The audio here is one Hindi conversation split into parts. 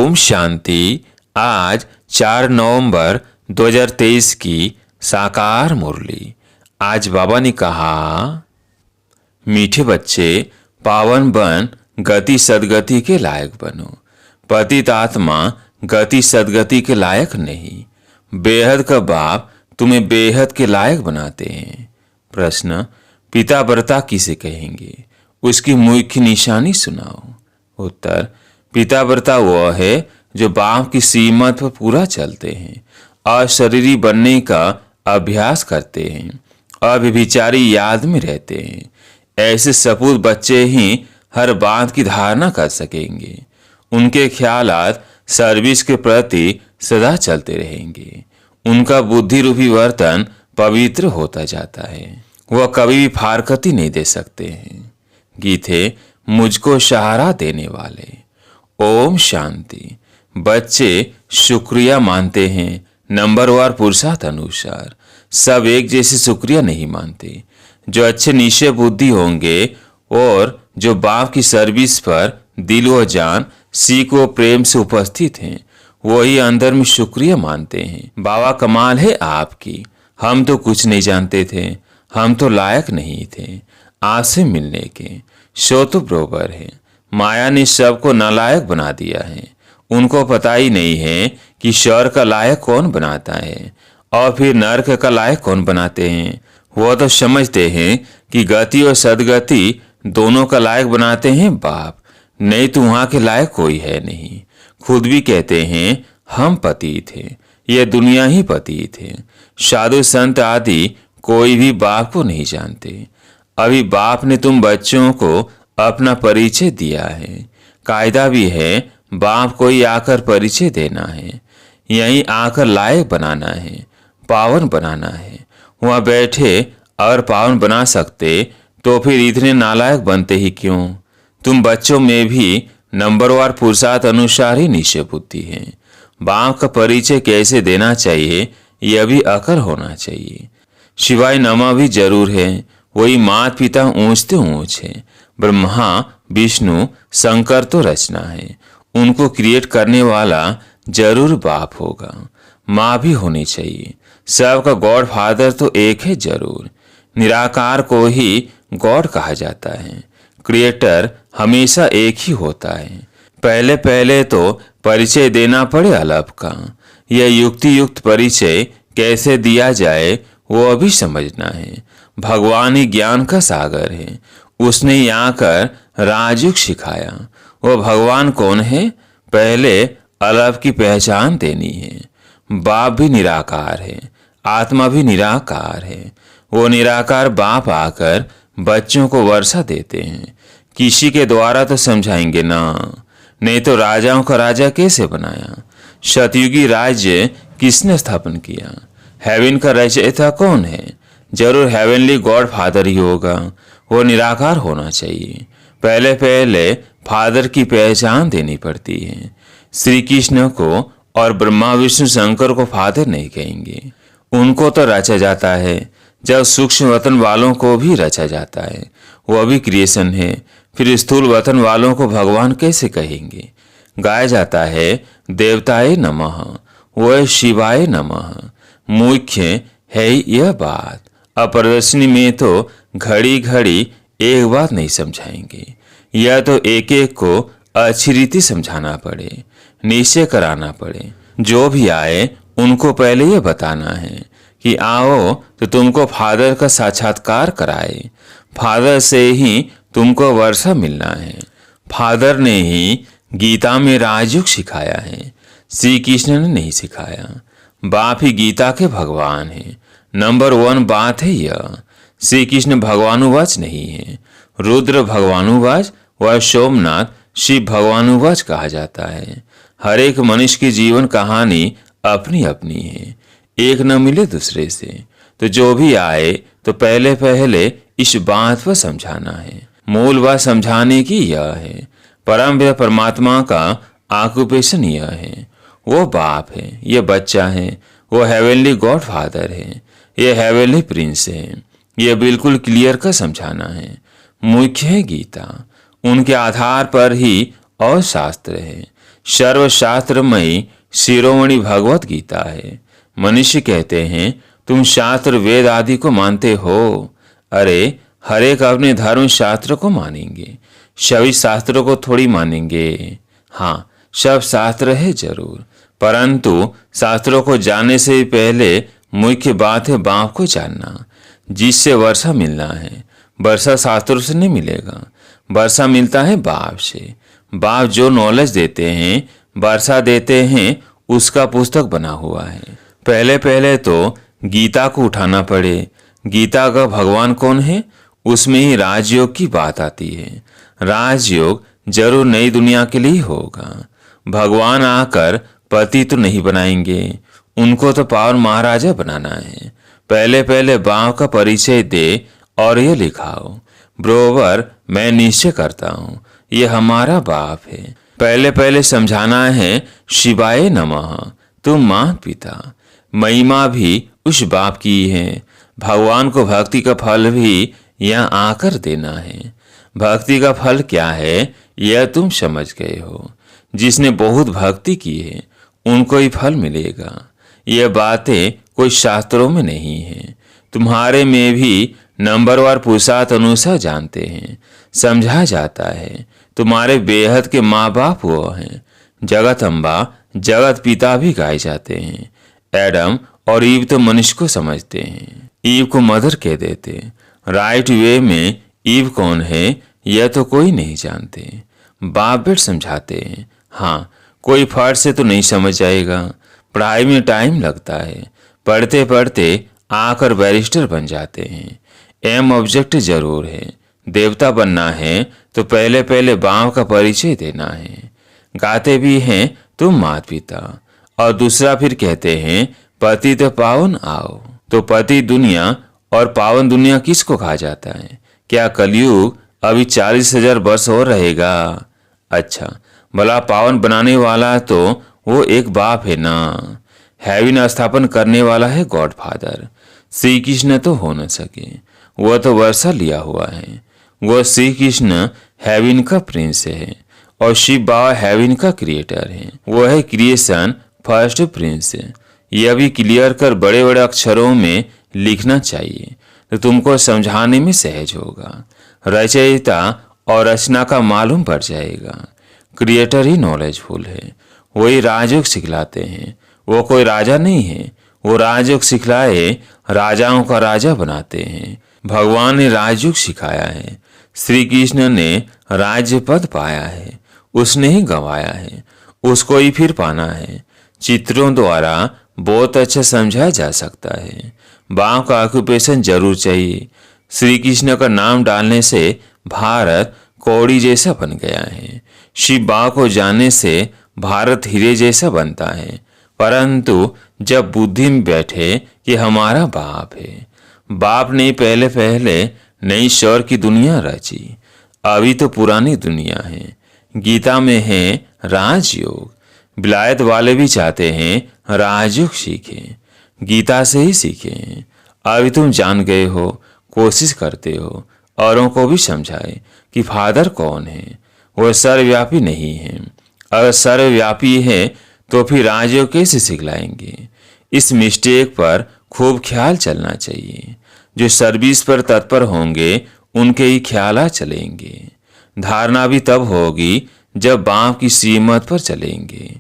ओम शांति। आज 4 नवंबर 2023 की साकार मुरली। आज बाबा ने कहा, मीठे बच्चे पावन बन गति सदगति के लायक बनो। पतित आत्मा गति सदगति के लायक नहीं। बेहद का बाप तुम्हें बेहद के लायक बनाते हैं। प्रश्न, पिता व्रता किसे कहेंगे? उसकी मुख्य निशानी सुनाओ। उत्तर, पिता व्रता वह है जो बाप की सीमत पर पूरा चलते हैं, अशरीरी बनने का अभ्यास करते हैं, अव्यभिचारी याद में रहते हैं। ऐसे सपूत बच्चे ही हर बात की धारणा कर सकेंगे। उनके ख्यालात सर्विस के प्रति सदा चलते रहेंगे। उनका बुद्धि रूपी वर्तन पवित्र होता जाता है। वह कभी भी फारकती नहीं दे सकते हैं। गीत है मुझको सहारा देने वाले। ओम शांति। बच्चे शुक्रिया मानते हैं नंबरवार पुरुषार्थ अनुसार। सब एक जैसे शुक्रिया नहीं मानते। जो अच्छे निश्चय बुद्धि होंगे और जो बाप की सर्विस पर दिल व जान सीख व प्रेम से उपस्थित हैं, वही अंदर में शुक्रिया मानते हैं। बाबा कमाल है आपकी। हम तो कुछ नहीं जानते थे, हम तो लायक नहीं थे आपसे मिलने के। सो तो बरोबर है, माया ने सबको नालायक बना दिया है। उनको पता ही नहीं है कि स्वर्ग का लायक कौन बनाता है और फिर नरक का लायक कौन बनाते हैं। वो तो समझते हैं कि गति और सदगति दोनों का लायक बनाते हैं बाप, नहीं तो वहां के लायक कोई है नहीं। खुद भी कहते हैं हम पतित थे, ये दुनिया ही पतित है। साधु संत आदि कोई भी बाप को नहीं जानते। अभी बाप ने तुम बच्चों को अपना परिचय दिया है। कायदा भी है, बाप को ही आकर परिचय देना है, यहीं आकर लायक बनाना है, पावन बनाना है। वहां बैठे और पावन बना सकते तो फिर इतने नालायक बनते ही क्यों? तुम बच्चों में भी नंबरवार पुरुषार्थ अनुसार ही निश्चय बुद्धि है। बाप का परिचय कैसे देना चाहिए यह भी अकल होना चाहिए। शिवाय नमा भी जरूर है, वही माता पिता ऊंचते ऊंच है। ब्रह्मा विष्णु शंकर तो रचना है, उनको क्रिएट करने वाला जरूर बाप होगा। माँ भी होनी चाहिए। सबका गॉड फादर तो एक है जरूर। निराकार को ही गॉड कहा जाता है। क्रिएटर हमेशा एक ही होता है। पहले पहले तो परिचय देना पड़े अलब का। यह युक्ति युक्त परिचय कैसे दिया जाए वो अभी समझना है। भगवान ही ज्ञान का सागर है, उसने ही आकर राजयुग सिखाया। वो भगवान कौन है? पहले अलग की पहचान देनी है। बाप भी निराकार है, आत्मा भी निराकार है। वो निराकार बाप आकर बच्चों को वर्षा देते हैं। किसी के द्वारा तो समझाएंगे ना, नहीं तो राजाओं का राजा कैसे बनाया? सतयुगी राज्य किसने स्थापन किया? हेवन का रचयिता कौन है? जरूर हेवनली गॉड फादर ही होगा। वो निराकार होना चाहिए। पहले पहले फादर की पहचान देनी पड़ती है। श्री कृष्ण को और ब्रह्मा विष्णु शंकर को फादर नहीं कहेंगे। उनको तो रचा जाता है, जब सूक्ष्म वतन वालों को भी रचा जाता है, वह भी क्रिएशन है। फिर स्थूल वतन वालों को भगवान कैसे कहेंगे? गाया जाता है देवताए नमः, वह शिवाय नमः। मुख्य है यह बात। अप्रदर्शनी में तो घड़ी घड़ी एक बात नहीं समझाएंगे। यह तो एक एक को अच्छी रीति समझाना पड़े, निश्चय कराना पड़े। जो भी आए उनको पहले यह बताना है कि आओ तो तुमको फादर का साक्षात्कार कराए। फादर से ही तुमको वर्षा मिलना है। फादर ने ही गीता में राजयुग सिखाया है, श्री कृष्ण ने नहीं सिखाया। बाप ही गीता के भगवान है। नंबर 1 बात है यह। श्री कृष्ण भगवानुवाच नहीं है। रुद्र भगवानुवाच व सोमनाथ शिव भगवानुवाच कहा जाता है। हर एक मनुष्य की जीवन कहानी अपनी अपनी है, एक न मिले दूसरे से। तो जो भी आए तो पहले पहले इस बात पर समझाना है। मूल बात समझाने की यह है। परम पिता परमात्मा का ऑक्यूपेशन यह है। वो बाप है, ये बच्चा है। वो हेवनली गॉड फादर है, ये हेवनली प्रिंस है। ये बिल्कुल क्लियर कर समझाना है। मुख्य है गीता, उनके आधार पर ही और शास्त्र है। सर्वशास्त्रमयी शिरोमणि भगवत गीता है। मनुष्य कहते हैं तुम शास्त्र वेद आदि को मानते हो। अरे हर एक अपने धर्म शास्त्र को मानेंगे, सभी शास्त्रों को थोड़ी मानेंगे। हाँ, सब शास्त्र है जरूर, परंतु शास्त्रों को जानने से पहले मुख्य बात है बाप को जानना। जिससे वर्षा मिलना है, वर्षा शास्त्रों से नहीं मिलेगा, वर्षा मिलता है बाप से। बाप जो नॉलेज देते हैं, वर्षा देते हैं, उसका पुस्तक बना हुआ है। पहले पहले तो गीता को उठाना पड़े। गीता का भगवान कौन है, उसमें ही राजयोग की बात आती है। राजयोग जरूर नई दुनिया के लिए होगा। भगवान आकर पति तो नहीं बनाएंगे, उनको तो पावन महाराजा बनाना है। पहले पहले बाप का परिचय दे और ये लिखाओ, बरोबर मैं निश्चय करता हूँ ये हमारा बाप है। पहले पहले समझाना है शिवाय नमः, तुम माँ पिता। महिमा भी उस बाप की है। भगवान को भक्ति का फल भी यहाँ आकर देना है। भक्ति का फल क्या है यह तुम समझ गए हो। जिसने बहुत भक्ति की है उनको ही फल मिलेगा। यह बातें कोई शास्त्रों में नहीं है, तुम्हारे में भी नंबरवार पुरुषार्थ अनुसार जानते हैं, समझा जाता है। तुम्हारे बेहद के माँ बाप वो हैं। जगत अम्बा, जगत पिता भी गाए जाते हैं। एडम और ईव तो मनुष्य को समझते हैं, ईव को मदर कह देते। राइट वे में ईव कौन है यह तो कोई नहीं जानते, बाप बेट समझाते हैं। हाँ, कोई फर्ट से तो नहीं समझ जाएगा, पढ़ाई में टाइम लगता है, पढ़ते पढ़ते आकर बैरिस्टर बन जाते हैं। एम ऑब्जेक्ट जरूर है। देवता बनना है तो पहले पहले बाप का परिचय देना है। गाते भी हैं तुम माता पिता, और दूसरा फिर कहते हैं पति तो पावन आओ। तो पति दुनिया और पावन दुनिया किसको कहा जाता है? क्या कलयुग अभी 40,000 वर्ष और रहेगा? अच्छा, भला पावन बनाने वाला तो वो एक बाप है ना। हेवन स्थापन करने वाला है गॉड फादर। श्री कृष्ण तो हो न सके, वह तो वर्षा लिया हुआ है। वह श्री कृष्ण हेवन का प्रिंस है और शिव बाबा हेवन का क्रिएटर है। वह है क्रिएशन फर्स्ट प्रिंस। यह भी क्लियर कर बड़े बड़े अक्षरों में लिखना चाहिए तो तुमको समझाने में सहज होगा। रचयिता और रचना का मालूम पड़ जाएगा। क्रिएटर ही नॉलेजफुल है, वही राजयोग सिखलाते हैं। वो कोई राजा नहीं है, वो राजयोग सिखलाए राजाओं का राजा बनाते हैं। भगवान ने राजयोग सिखाया है, श्री कृष्ण ने राज्य पद पाया है, उसने ही गंवाया है, उसको ही फिर पाना है। चित्रों द्वारा बहुत अच्छा समझा जा सकता है। बाप का ऑक्यूपेशन जरूर चाहिए। श्री कृष्ण का नाम डालने से भारत कौड़ी जैसा बन गया है। शिव बाप को जानने से भारत हीरे जैसा बनता है। परंतु जब बुद्धि में बैठे कि हमारा बाप है, बाप ने पहले पहले नई स्वर की दुनिया रची, अभी तो पुरानी दुनिया है। गीता में है राजयोग। विलायत वाले भी चाहते हैं राजयोग सीखें, गीता से ही सीखें। अभी तुम जान गए हो, कोशिश करते हो औरों को भी समझाए कि फादर कौन है। वह सर्वव्यापी नहीं है। अगर सर्वव्यापी है तो फिर राजयोग कैसे सिखलाएंगे? इस मिस्टेक पर खूब ख्याल चलना चाहिए। जो सर्विस पर तत्पर होंगे उनके ही ख्याल चलेंगे। धारणा भी तब होगी जब बाप की सीमत पर चलेंगे।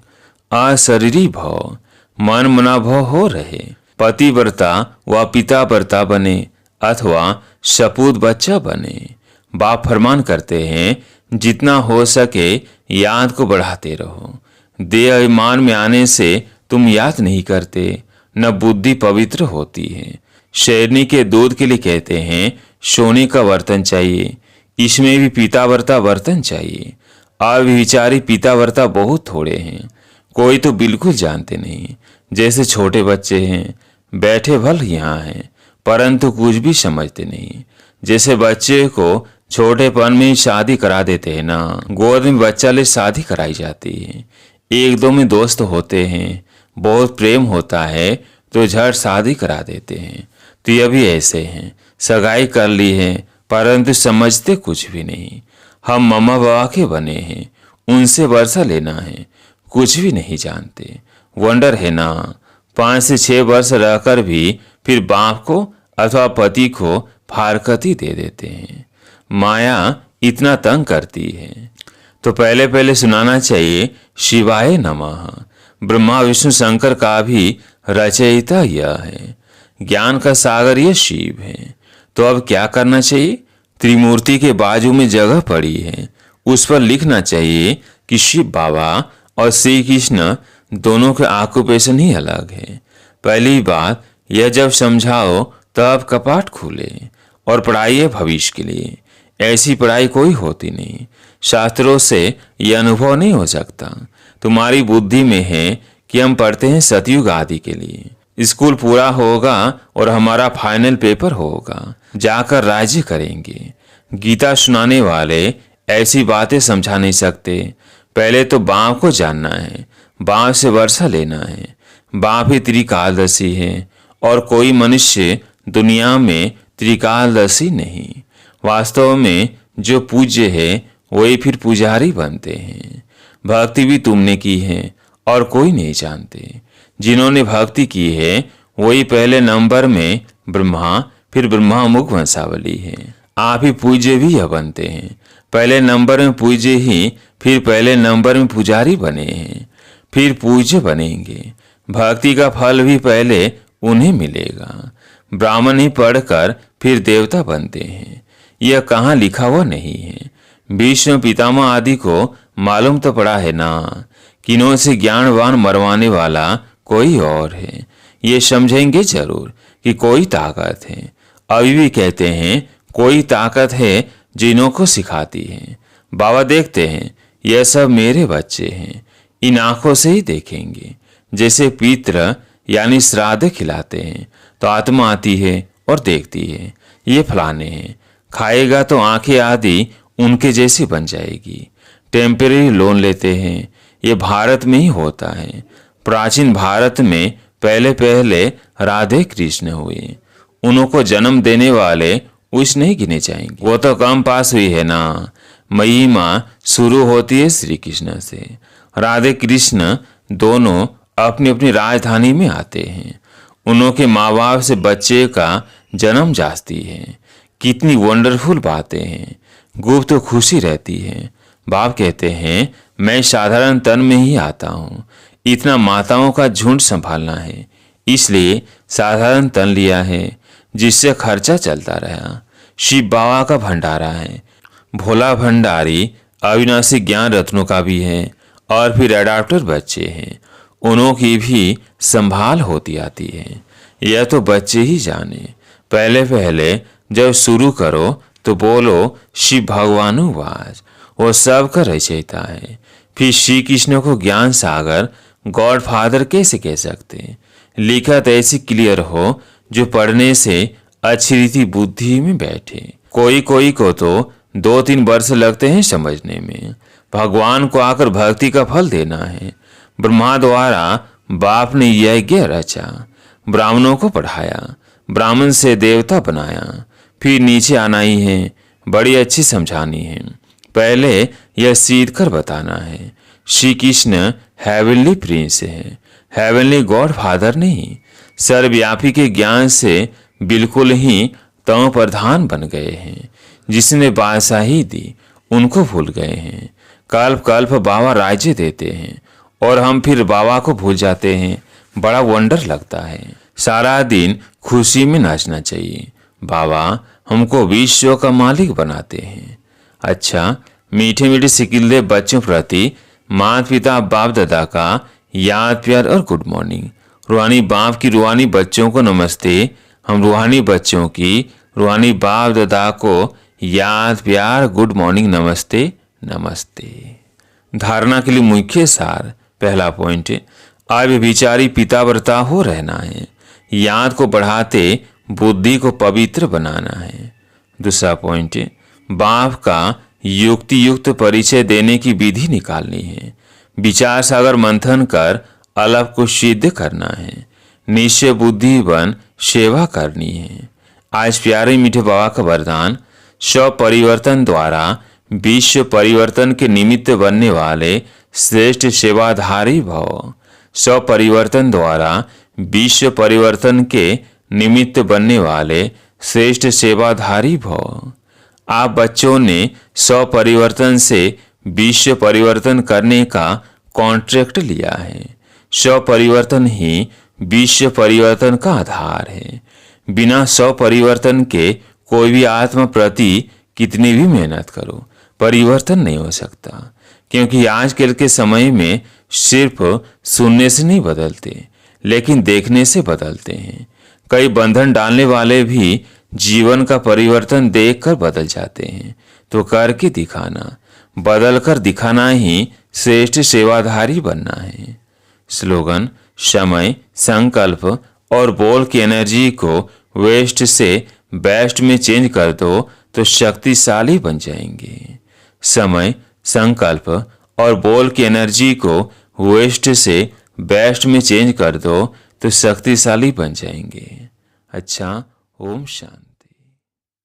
अशरीरी भाव, मन मना भाव हो रहे। पतिव्रता व पिताव्रता बने अथवा सपूत बच्चा बने। बाप फरमान करते हैं जितना हो सके याद को बढ़ाते रहो। देह अभिमान में आने से तुम याद नहीं करते, न बुद्धि पवित्र होती है। शेरनी के दूध के लिए कहते हैं सोने का बर्तन चाहिए, इसमें भी पीताव्रता बर्तन चाहिए। अविचारी पीताव्रता बहुत थोड़े हैं, कोई तो बिल्कुल जानते नहीं। जैसे छोटे बच्चे हैं, बैठे भल यहाँ हैं परंतु कुछ भी समझते नहीं। जैसे बच्चे को छोटेपन में ही शादी करा देते हैं ना, गोद में बच्चा ले शादी कराई जाती है। एक दो में दोस्त होते हैं, बहुत प्रेम होता है तो झट शादी करा देते हैं। तो ये भी ऐसे हैं, सगाई कर ली है परंतु समझते कुछ भी नहीं। हम मम्मा बाबा के बने हैं, उनसे वर्षा लेना है, कुछ भी नहीं जानते। वंडर है ना, 5 से 6 वर्ष रहकर भी फिर बाप को अथवा पति को फारकती दे देते हैं। माया इतना तंग करती है। तो पहले पहले सुनाना चाहिए शिवाय नमः। ब्रह्मा विष्णु शंकर का भी रचयिता यह है। ज्ञान का सागर यह शिव है। तो अब क्या करना चाहिए? त्रिमूर्ति के बाजू में जगह पड़ी है, उस पर लिखना चाहिए कि शिव बाबा और श्री कृष्ण दोनों के ऑक्यूपेशन ही अलग है। पहली बात, यह जब समझाओ तब कपाट खुले और पढ़ाई है भविष्य के लिए। ऐसी पढ़ाई कोई होती नहीं, शास्त्रों से यह अनुभव नहीं हो सकता। तुम्हारी बुद्धि में है कि हम पढ़ते हैं सतयुग आदि के लिए। स्कूल पूरा होगा और हमारा फाइनल पेपर होगा, जाकर राज्य करेंगे। गीता सुनाने वाले ऐसी बातें समझा नहीं सकते। पहले तो बाप को जानना है, बाप से वर्षा लेना है। बाप ही त्रिकालदर्शी है और कोई मनुष्य दुनिया में त्रिकालदर्शी नहीं। वास्तव में जो पूज्य है वही फिर पुजारी बनते हैं। भक्ति भी तुमने की है और कोई नहीं जानते। जिन्होंने भक्ति की है वही पहले नंबर में ब्रह्मा, फिर ब्रह्मा मुख वंशावली है। आप ही पूज्य भी यह बनते हैं। पहले नंबर में पूज्य ही फिर पहले नंबर में पुजारी बने हैं, फिर पूज्य बनेंगे। भक्ति का फल भी पहले उन्हें मिलेगा। ब्राह्मण ही पढ़कर फिर देवता बनते हैं, यह कहाँ लिखा हुआ नहीं है। भीष्म पितामह आदि को मालूम तो पड़ा है ना, किन्हों से ज्ञानवान मरवाने वाला कोई और है। ये समझेंगे जरूर कि कोई ताकत है। अभी भी कहते हैं कोई ताकत है जिन्हों को सिखाती है। बाबा देखते हैं यह सब मेरे बच्चे हैं, इन आंखों से ही देखेंगे। जैसे पितृ यानी श्राद्ध खिलाते हैं तो आत्मा आती है और देखती है ये फलाने हैं, खाएगा तो आंखें आदि उनके जैसी बन जाएगी। टेम्परेरी लोन लेते हैं, ये भारत में ही होता है। प्राचीन भारत में पहले पहले राधे कृष्ण हुए, उनको जन्म देने वाले उस नहीं गिने जाएंगे। वो तो कम पास हुई है ना। महिमा शुरू होती है श्री कृष्ण से। राधे कृष्ण दोनों अपनी अपनी राजधानी में आते हैं। उनके माँ बाप से बच्चे का जन्म जाती है। कितनी वंडरफुल बातें हैं, गुप्त खुशी रहती है। बाप कहते हैं मैं साधारण तन में ही आता हूँ, इतना माताओं का झुंड संभालना है, इसलिए साधारण तन लिया है जिससे खर्चा चलता रहा। शिव बाबा का भंडारा है, भोला भंडारी अविनाशी ज्ञान रत्नों का भी है। और फिर अडॉप्टर बच्चे हैं, उन्हों की भी संभाल होती आती है। यह तो बच्चे ही जाने। पहले पहले जब शुरू करो तो बोलो शिव भगवानुवास, वो सब का रचयिता है। फिर श्री कृष्ण को ज्ञान सागर गॉड फादर कैसे कह सकते? लिखत ऐसी क्लियर हो जो पढ़ने से अच्छी रीति बुद्धि में बैठे। कोई कोई को तो 2-3 वर्ष लगते हैं समझने में। भगवान को आकर भक्ति का फल देना है। ब्रह्मा द्वारा बाप ने यज्ञ रचा, ब्राह्मणों को पढ़ाया, ब्राह्मण से देवता बनाया, फिर नीचे आना ही है। बड़ी अच्छी समझानी है। पहले यह सीध कर बताना है श्री कृष्ण हेवनली प्रिंस है, हेवनली गॉड फादर नहीं। सर्वव्यापी के ज्ञान से बिल्कुल ही तव प्रधान बन गए हैं। जिसने बादशाही दी उनको भूल गए हैं। कल्प कल्प बाबा राज्य देते हैं और हम फिर बाबा को भूल जाते हैं। बड़ा वंडर लगता है। सारा दिन खुशी में नाचना चाहिए। बाबा हमको विश्व का मालिक बनाते हैं। अच्छा, मीठे मीठे सिकिल्दे बच्चों प्रति माता पिता बाप दादा का याद प्यार और गुड मॉर्निंग। रूहानी बाप की रूहानी बच्चों को नमस्ते। हम रूहानी बच्चों की रूहानी बाप दादा को याद प्यार गुड मॉर्निंग नमस्ते नमस्ते। धारणा के लिए मुख्य सार। पहला पॉइंट, अब विचारी पिताव्रता हो रहना है। याद को बढ़ाते बुद्धि को पवित्र बनाना है। दूसरा पॉइंट, बाप का युक्ति युक्त परिचय देने की विधि निकालनी है। विचार सागर मंथन कर अलग को सिद्ध करना है। निश्चय बुद्धि बन सेवा करनी है। आज प्यारे मीठे बाबा का वरदान, स्व परिवर्तन द्वारा विश्व परिवर्तन के निमित्त बनने वाले श्रेष्ठ सेवाधारी भव। स्वपरिवर्तन द्वारा विश्व परिवर्तन के निमित्त बनने वाले श्रेष्ठ सेवाधारी भव। आप बच्चों ने स्वपरिवर्तन से विश्व परिवर्तन करने का कॉन्ट्रैक्ट लिया है। स्वपरिवर्तन ही विश्व परिवर्तन का आधार है। बिना स्वपरिवर्तन के कोई भी आत्मा प्रति कितनी भी मेहनत करो, परिवर्तन नहीं हो सकता, क्योंकि आजकल के समय में सिर्फ सुनने से नहीं बदलते, लेकिन देखने से बदलते हैं। कई बंधन डालने वाले भी जीवन का परिवर्तन देखकर बदल जाते हैं। तो करके दिखाना, बदल कर दिखाना ही श्रेष्ठ सेवाधारी बनना है। स्लोगन: समय, संकल्प और बोल की एनर्जी को वेस्ट से बेस्ट में चेंज कर दो तो शक्तिशाली बन जाएंगे। समय, संकल्प और बोल की एनर्जी को वेस्ट से बेस्ट में चेंज कर दो तो शक्तिशाली बन जाएंगे। अच्छा, ओम शांति।